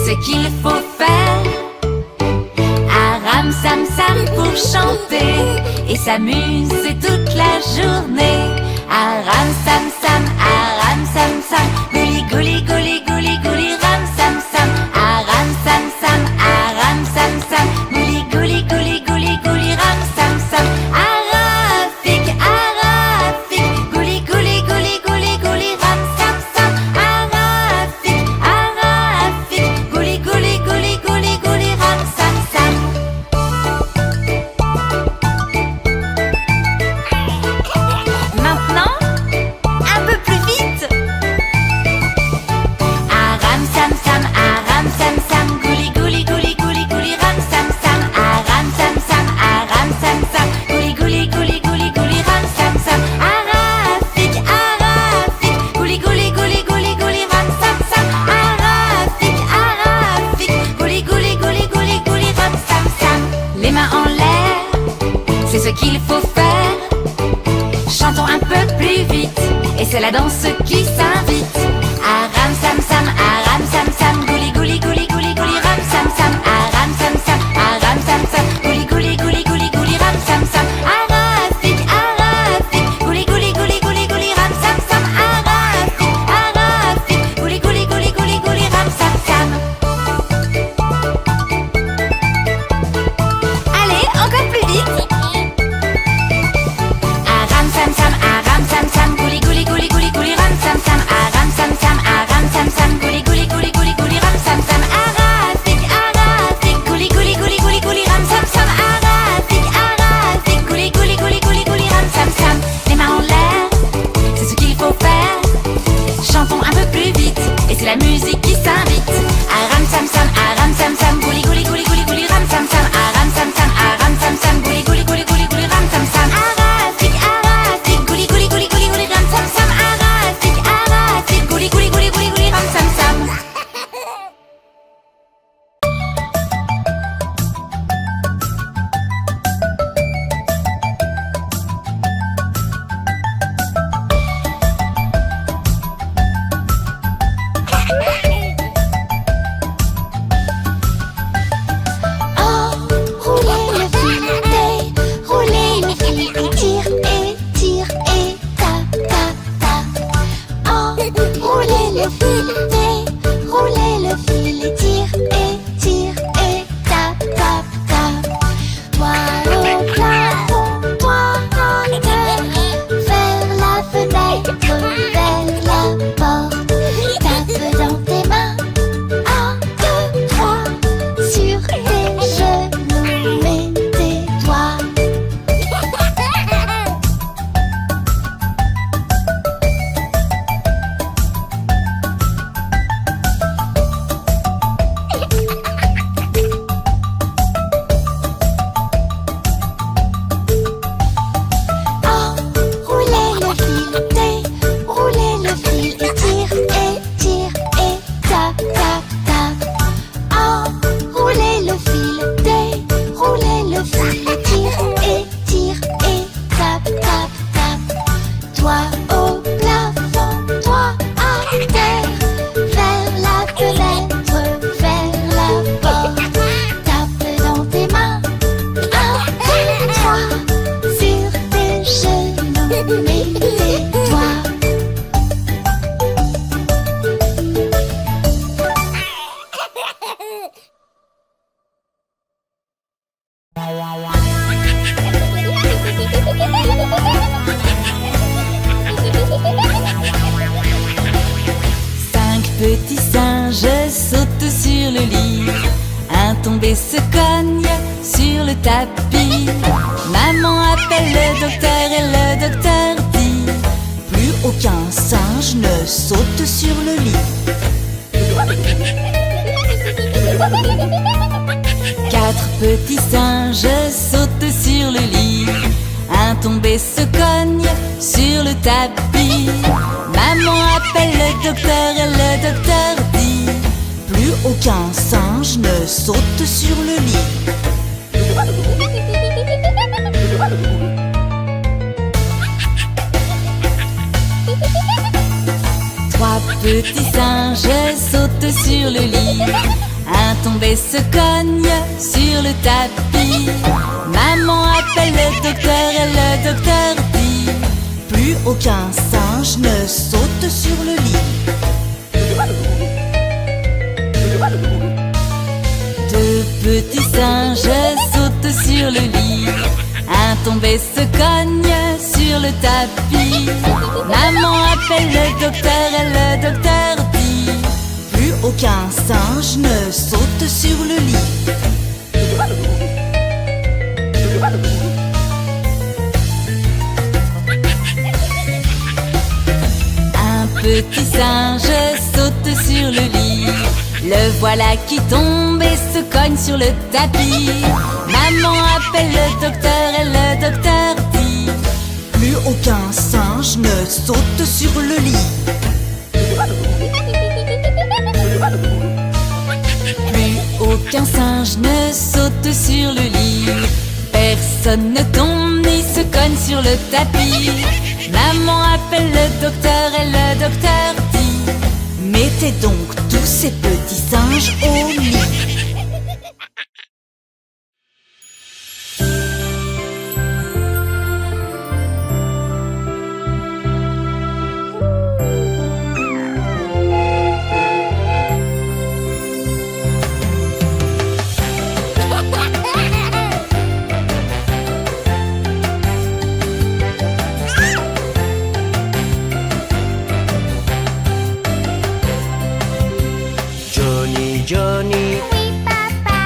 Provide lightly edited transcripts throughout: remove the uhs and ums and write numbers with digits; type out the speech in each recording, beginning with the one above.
ce qu'il faut faire. Aram sam sam pour chanter et s'amuser toute la journée. Aram sam sam, gouli gouli gouli gouli gouli ram sam sam. Aram sam sam, gouli gouli gouli gouli gouli ram sam sam. Arafik, gouli gouli gouli gouli gouli ram sam sam. Arafik, gouli gouli gouli gouli gouli ram sam sam. Maintenant, un peu plus vite. Aram sam sam, gouli gouli gouli gouli gouli ram sam sam. Aram sam sam, gouli gouli gouli gouli gouli ram sam sam. Arafik, gouli gouli gouli gouli gouli ram sam sam. Arafik, gouli gouli gouli gouli gouli ram sam sam. Les mains en l'air, c'est ce qu'il faut faire. Chantons un peu plus vite, et c'est la danse qui s'invite. Aram sam sam, gouli gouli gouli gouli gouli ram sam sam. Aram sam sam, gouli gouli gouli gouli gouli ram sam sam. Arafik, gouli gouli gouli gouli gouli ram sam sam. Arafik, gouli gouli gouli gouli gouli ram sam sam. Allez, encore plus vite. Aram sam sam, gouli gouli gouli gouli gouli ram sam sam. Aram sam sam, gouli gouli gouli gouli gouli ram sam sam. Arafik, gouli gouli gouli gouli gouli ram sam sam. Arafik, gouli gouli gouli gouli gouli ram sam sam. Les mains en l'air, c'est ce qu'il faut faire. Chantons un peu plus vite, et c'est la musique qui s'invite. Aram sam sam, gouli gouli gouli gouli gouli ram sam sam. Aram sam sam, gouli gouli gouli gouli gouli ram sam sam. Arafik, gouli gouli gouli gouli gouli ram sam sam. Arafik, gouli gouli gouli gouli gouli ram sam sam. Enroulez le fil, déroulez le fil, tire et tape, tape, tape. Enroulez le fil, déroulez le fil, tire et tape, tape, tape. Toi au plafond, toi en terre, vers la fenêtre, vers la porte. Tape dans tes mains, 1, 2, 3, sur tes genoux, mets tes doigts. Enroulez le fil, déroulez le fil, tire et tape, tape, tape. Enroulez le fil, déroulez le fil, tire et tape, tape, tape. Toi au plafond, toi à terre, vers la fenêtre, vers la porte. Tape dans tes mains, 1, 2, 3, sur tes genoux, mets tes doigts. Cinq petits singes sautent sur le lit. Un tombé se cogne sur le tapis. Maman appelle le docteur et le docteur dit: plus aucun singe ne saute sur le lit. Quatre petits singes sautent sur le lit. Un tombé se cogne sur le tapis. Maman appelle le docteur et le docteur dit: plus aucun singe ne saute sur le lit. Trois petits singes sautent sur le lit. tombé se cogne sur le tapis. Maman appelle le docteur et le docteur dit: plus aucun singe ne saute sur le lit. Deux petits singes sautent sur le lit. Un tombé se cogne sur le tapis. Maman appelle le docteur et le docteur dit: plus aucun singe ne saute sur le lit. Un petit singe saute sur le lit. Le voilà qui tombe et se cogne sur le tapis. Maman appelle le docteur et le docteur dit: plus aucun singe ne saute sur le lit. Plus aucun singe ne saute sur le lit. Personne ne tombe ni se cogne sur le tapis. Maman appelle le docteur et le docteur dit: mettez donc tous ces petits singes au lit. Johnny, Oui, papa.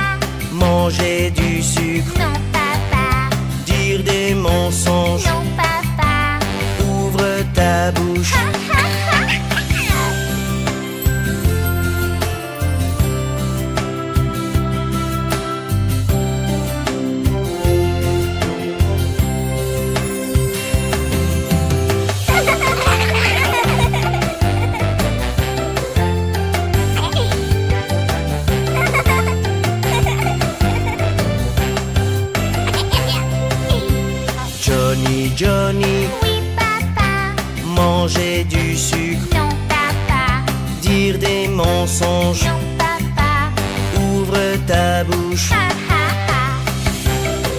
manger du sucre, Non, papa. dire des mensonges, Non, papa. ouvre ta bouche. Johnny, Oui, papa. manger du sucre, Non, papa. dire des mensonges, Non, papa. ouvre ta bouche. Ha, ha, ha.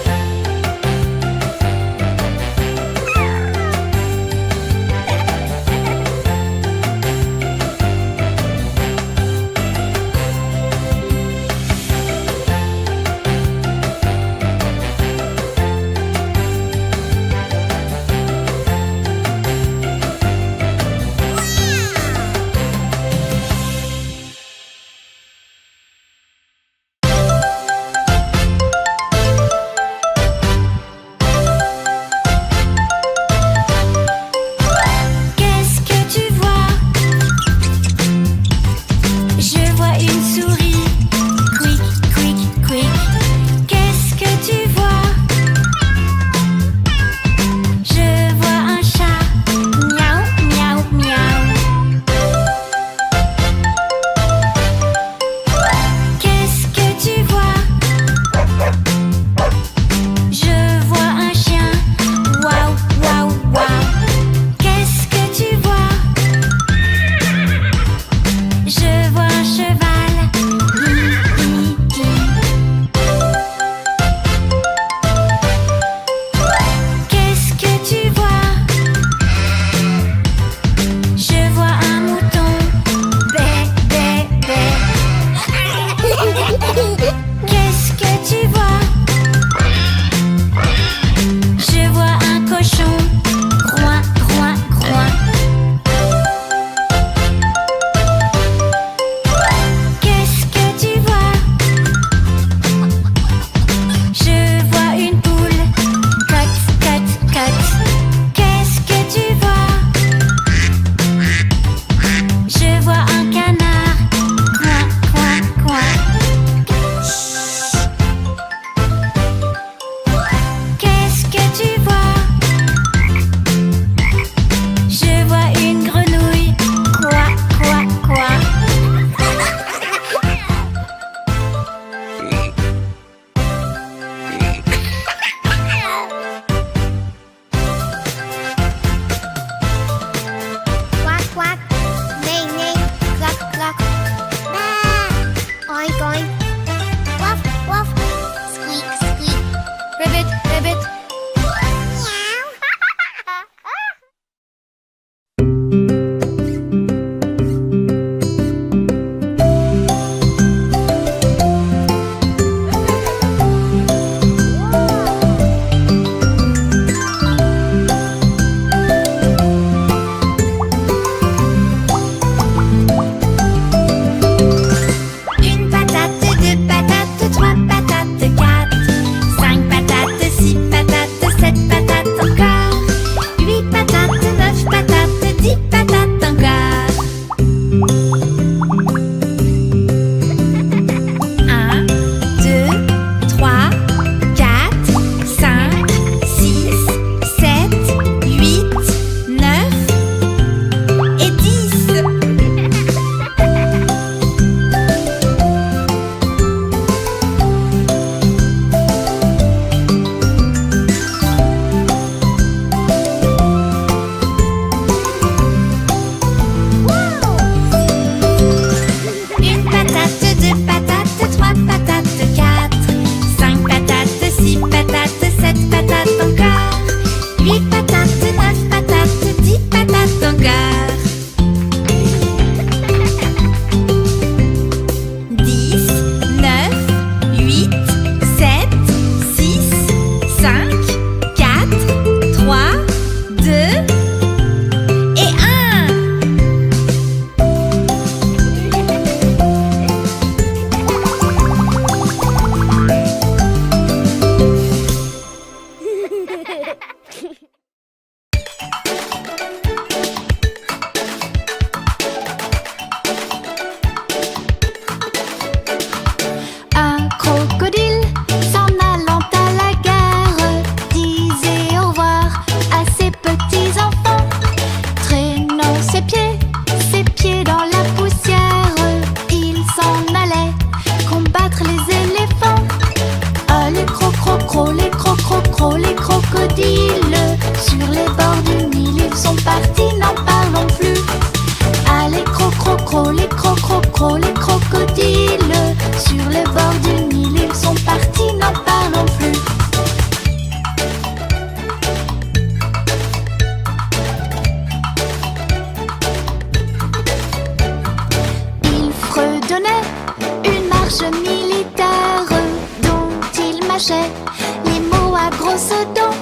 brosse à dents.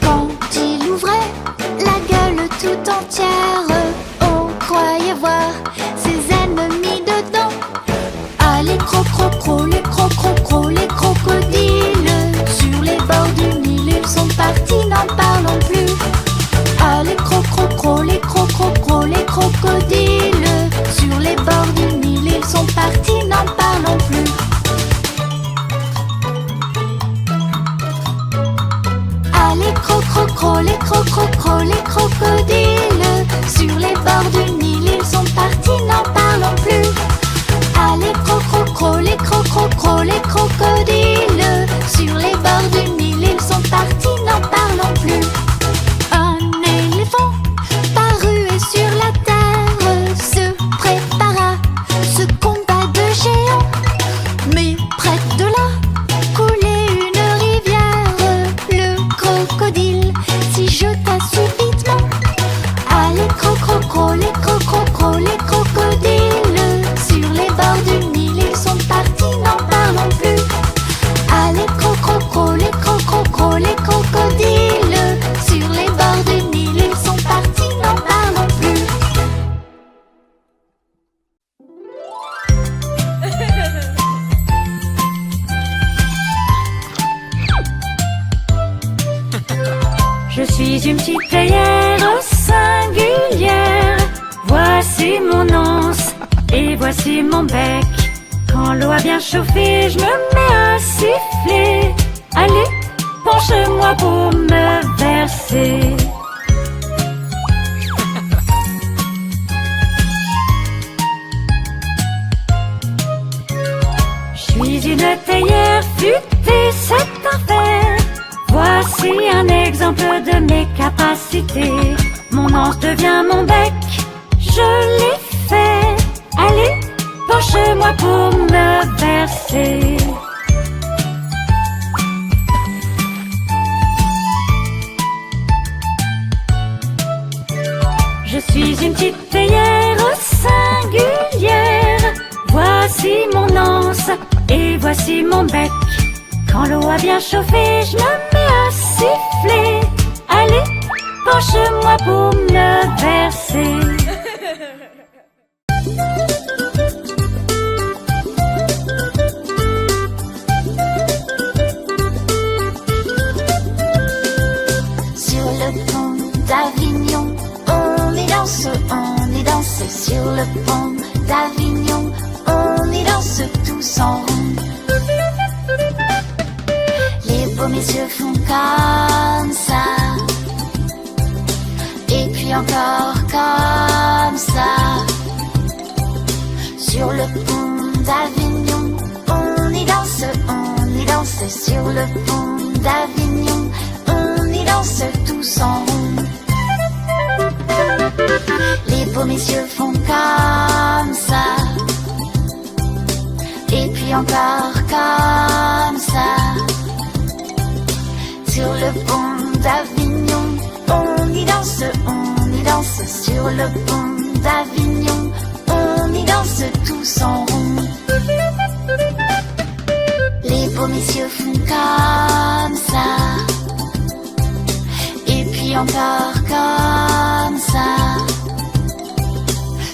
Quand il ouvrait la gueule tout entière, on croyait voir ses ennemis dedans. Ah, les crocro-cro, les crocro-cro, les crocodiles, sur les bords du Nil, ils sont partis, n'en parlons plus. Ah, les crocro-cro, les crocro-cro, les crocodiles, sur les bords du Nil, ils sont partis, n'en parlons plus. Ah, les crocro-cro, les crocro-cro, les crocodiles, sur les bords du Nil, ils sont partis, n'en parlons plus. Ah, les crocro-cro, les crocro-cro, les crocodiles, sur les bords du Nil, ils sont partis, n'en parlons plus. Un éléphant parut et sur la terre se prépara ce combat de géants. Mais près de là coulait une rivière, le crocodile s'y jeta subitement. Ah, les crocro-cro, les crocro-cro, les crocodiles, sur les bords du Nil, ils sont partis, n'en parlons plus. Ah, les crocro-cro, les crocro-cro, les crocodiles, sur les bords du Nil, ils sont partis, n'en parlons plus. Je suis une petite théière singulière. Voici mon anse et voici mon bec. Quand l'eau a bien chauffé, je me mets à siffler. Allez, penche-moi pour me verser. Je suis une théière futée, c'est un fait. Voici un exemple de mes capacités. Mon anse devient mon bec, je l'ai fait. Allez, penche-moi pour me verser. Je suis une petite théière singulière. Voici mon anse et voici mon bec. Quand l'eau a bien chauffé, je me mets à siffler. Allez, penche-moi pour me verser. Sur le pont d'Avignon, on y danse, sur le pont d'Avignon, on y danse tous en rond. Les beaux messieurs font comme ça, et puis encore comme ça. Sur le pont d'Avignon, on y danse, sur le pont d'Avignon, on y danse tous en rond. Les beaux messieurs font comme ça, et puis encore comme ça. Sur le pont d'Avignon, on y danse, sur le pont d'Avignon, on y danse tous en rond. Les beaux messieurs font comme ça, et puis encore comme ça.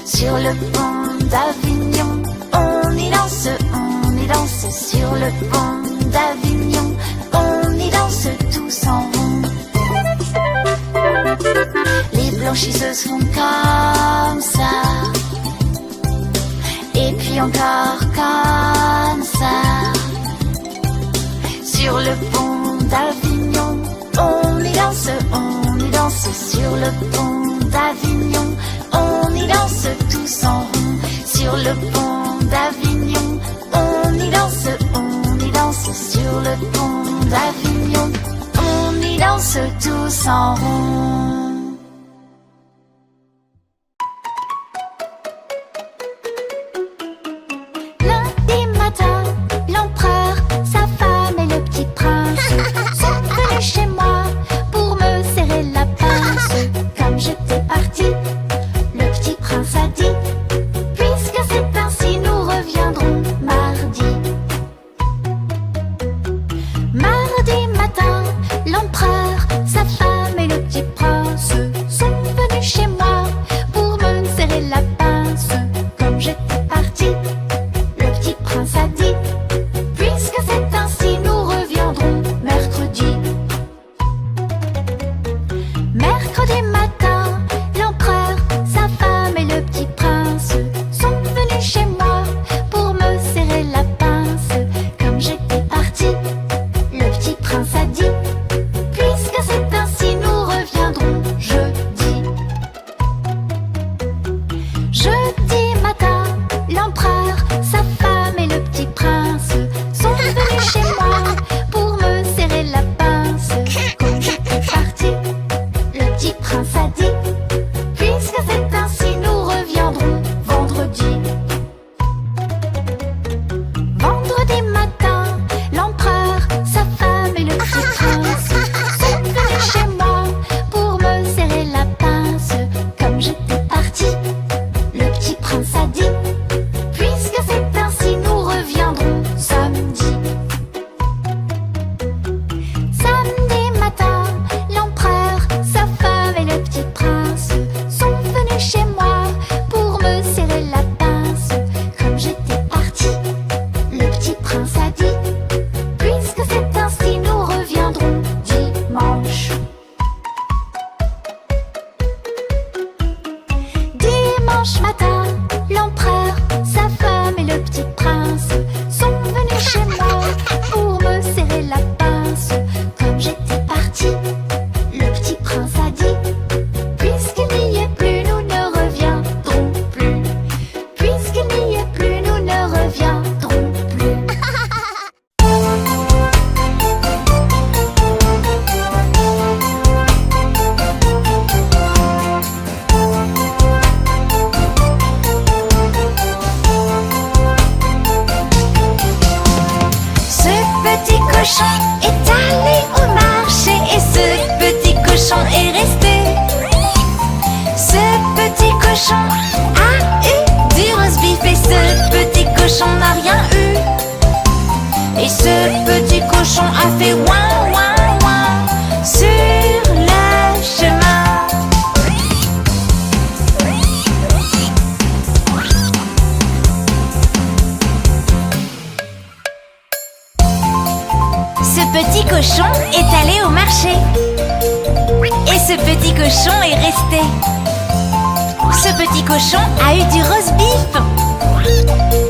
Sur le pont d'Avignon, on y danse, sur le pont d'Avignon, on y danse tous en rond. Les blanchisseuses font comme ça, et puis encore comme ça. Sur le pont d'Avignon, on y danse, sur le pont d'Avignon, on y danse tous en rond. Sur le pont d'Avignon, on y danse, sur le pont d'Avignon, on y danse tous en rond. Lundi matin, l'empereur, sa femme et le petit prince sont venus chez moi pour me serrer la pince. Comme j'étais partie, le petit prince a dit: puisque c'est ainsi, nous reviendrons mardi. Mardi matin, L'empereur, sa femme et le petit prince sont venus chez moi pour me serrer la pince. Comme j'étais partie, le petit prince a dit: puisque c'est ainsi, nous reviendrons mercredi. Mercredi matin, l'empereur, sa femme et le petit prince sont venus chez moi pour me serrer la pince. Comme j'étais partie, le petit prince a dit: puisque c'est ainsi, nous reviendrons jeudi. Jeudi matin, l'empereur, sa femme et le petit prince sont venus chez moi pour me serrer la pince. Comme j'étais partie, le petit prince a dit: puisque c'est ainsi, nous reviendrons vendredi. Vendredi matin, l'empereur, sa femme et le petit prince sont venus chez moi pour me serrer la pince. Comme j'étais partie, le petit prince a dit: puisque c'est ainsi, nous reviendrons samedi. Samedi matin, l'empereur, sa femme et le petit prince sont venus chez moi pour me serrer la pince. Comme j'étais partie, le petit prince a dit: puisque c'est ainsi, nous reviendrons dimanche. Dimanche matin, l'empereur, sa femme et le petit prince sont venus chez moi pour me serrer la pince. Comme j'étais partie, le petit prince a dit: puisqu'il n'y est plus, nous ne reviendrons plus. Puisqu'il n'y est plus, nous ne reviendrons plus. Ce petit cochon est allé au marché et ce petit cochon est resté. Ce petit cochon a eu du roast beef et ce petit cochon n'a rien eu. Et ce petit cochon a fait ouin ouin ouin sur le chemin. Ce petit cochon est allé au marché et ce petit cochon est resté. Ce petit cochon a eu du roast beef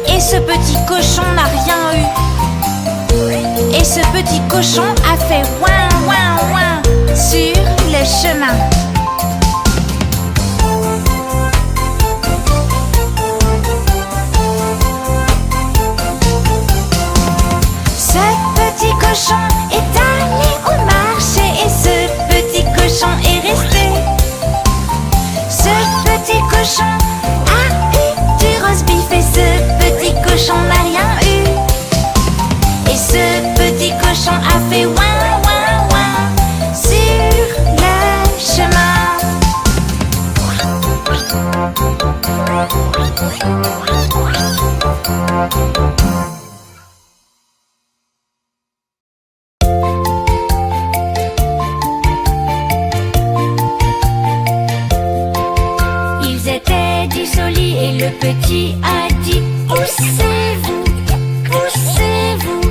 et ce petit cochon n'a rien eu. Et ce petit cochon a fait ouin ouin ouin sur le chemin. Ce petit cochon est allé au marché et ce petit cochon est resté. Ce petit cochon a eu du roast beef et ce petit cochon n'a rien eu. Et ce petit cochon a fait ouin ouin ouin sur le chemin. Ils étaient 10 au lit et le petit a dit: poussez-vous, poussez-vous.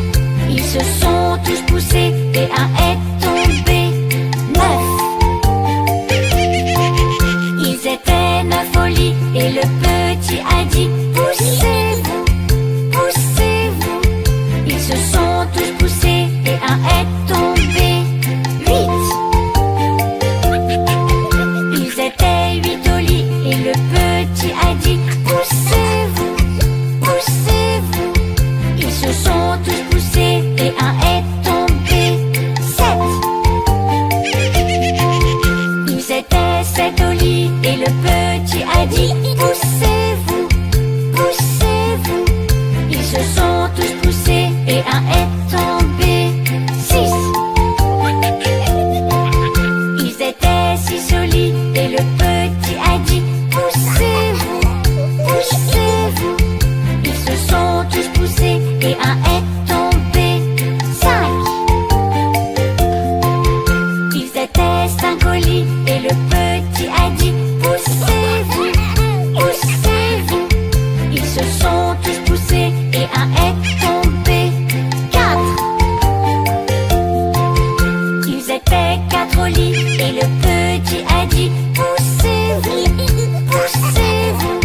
Ils se sont tous poussés et un est tombé. 9. Ils étaient 9 au lit et le petit a dit: poussez-vous, poussez-vous. Ils se sont tous poussés et un est tombé. 8. Ils étaient 8 au lit et le petit a dit: poussez-vous, poussez-vous. Ils se sont tous poussés et un est tombé. 7. Ils étaient 7 au lit et le petit a dit: poussez-vous, poussez-vous. Ils se sont tous poussés et un est tombé. 6. Ils étaient 6 au lit et le petit a dit: poussez-vous, poussez-vous. Ils se sont tous poussés et un est tombé. 5. quatre au lit et le petit a dit poussez-vous, poussez-vous.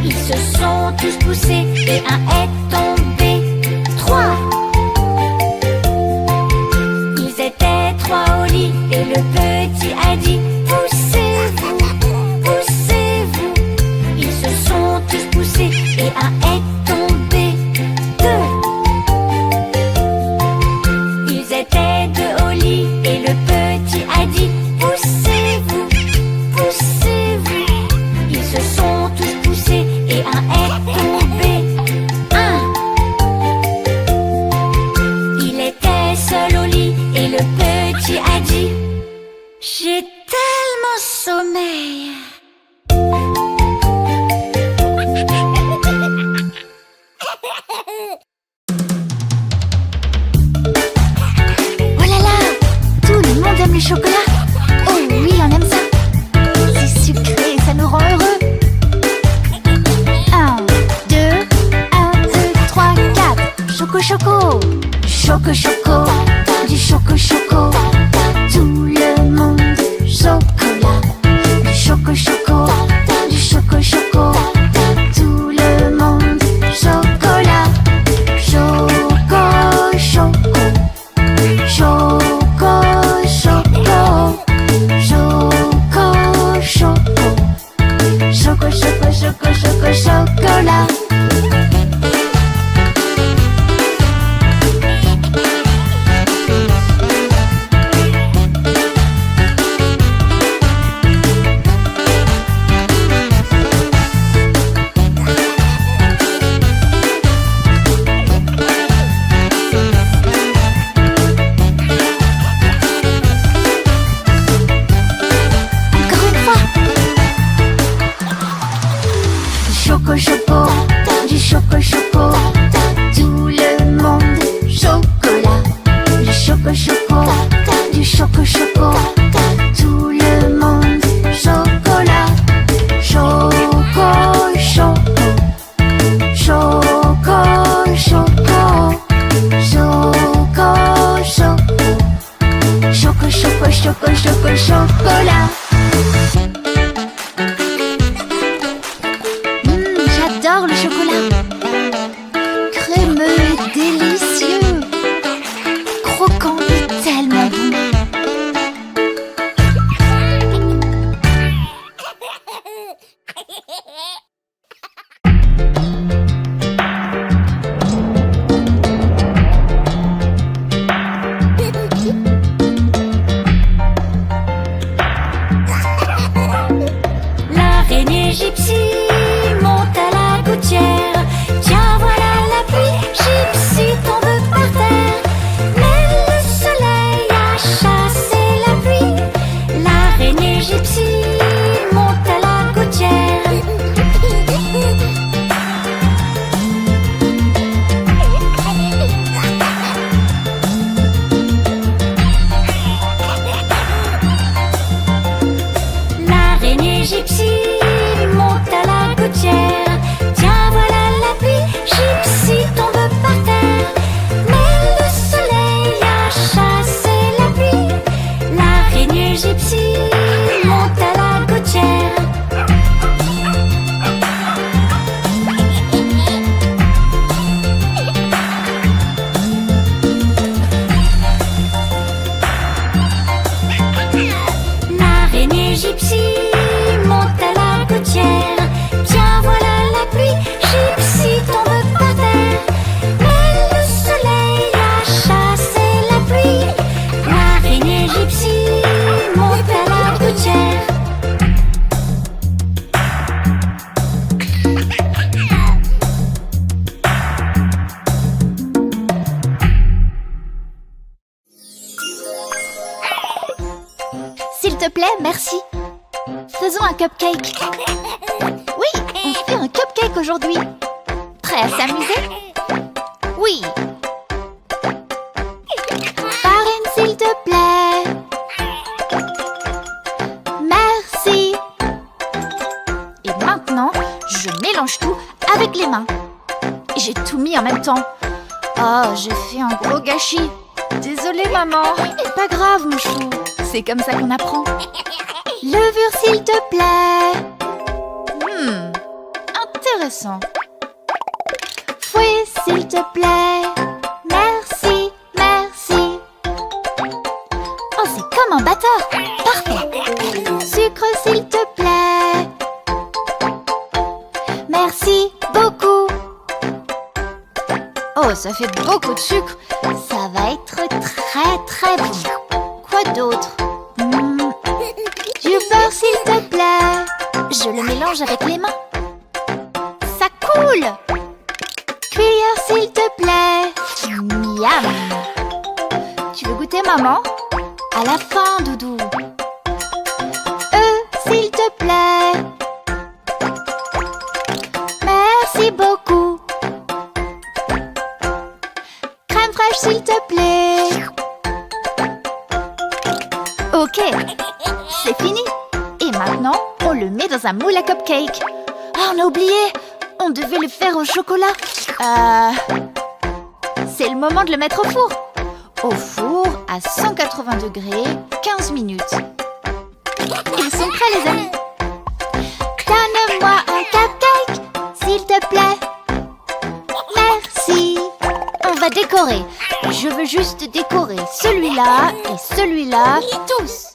Ils se sont tous poussés et un est tombé. 3. Ils étaient 3 au lit et le petit a dit poussez-vous, poussez-vous. Ils se sont tous poussés et un est tombé. 2. Ils étaient 2 au lit et le petit a dit poussez-vous, poussez-vous. Ils se sont tous poussés et un est tombé. 1. Il était seul au lit et le petit a dit j'ai tellement sommeil. Oh là là, tout le monde aime le chocolat. Oh oui, on aime ça. C'est sucré, ça nous rend heureux. 1, 2, 1, 2, 3, 4. Choco choco, choco choco, du choco choco. Tout le monde chocolat. Du choco choco, du choco choco. Tout le monde chocolat. Choco choco. Choco, choco, choco, choco, choco, choco, choco, choco, chocolat. Encore une fois. Choco, choco, du choco, choco. Tout le monde chocolat. Du choco, choco, du choco, choco. Tout le monde chocolat. Choco, choco. Choco, choco. Choco, choco. Choco, choco, choco, choco, chocolat. J'adore le chocolat. Crémeux et délicieux. Croquant et tellement bon. L'araignée gypsy monte à la gouttière. Tiens, voilà la pluie, gypsy tombe par terre. Mais le soleil a chassé la pluie. L'araignée gypsy monte à la gouttière. L'araignée gypsy monte à la gouttière. Tiens, voilà la pluie, gypsy tombe par terre. Mais le soleil a chassé la pluie. L'araignée gypsy monte à la gouttière. L'araignée gypsy monte à la gouttière. Tiens, voilà la pluie, gypsy tombe par terre. Mais le soleil a chassé la pluie. L'araignée gypsy monte à la gouttière. S'il te plaît, merci. Faisons un cupcake. Oui, on fait un cupcake aujourd'hui. Prêt à s'amuser? Oui. Farine, s'il te plaît. Merci. Et maintenant, je mélange tout avec les mains. Et j'ai tout mis en même temps. Oh, j'ai fait un gros gâchis. Désolée, maman. Pas grave, mon chou. C'est comme ça qu'on apprend. Levure, s'il te plaît. Intéressant. Fouet, s'il te plaît. Merci, merci. Oh, c'est comme un batteur. Parfait. Sucre, s'il te plaît. Merci beaucoup. Oh, ça fait beaucoup de sucre. Ça va être très très bon. Quoi d'autre? Du beurre, s'il te plaît. Je le mélange avec les mains. Ça coule. Cuillère, s'il te plaît. Miam. Tu veux goûter, maman? À la fin, doudou. S'il te plaît. Merci beaucoup. Crème fraîche, s'il te plaît. Ok, c'est fini. Et maintenant, on le met dans un moule à cupcake. Ah, on a oublié. On devait le faire au chocolat. C'est le moment de le mettre au four. Au four, à 180 degrés, 15 minutes. Ils sont prêts, les amis. Donne-moi un cupcake, s'il te plaît. Merci. On va décorer. Je veux juste décorer celui-là et celui-là, tous.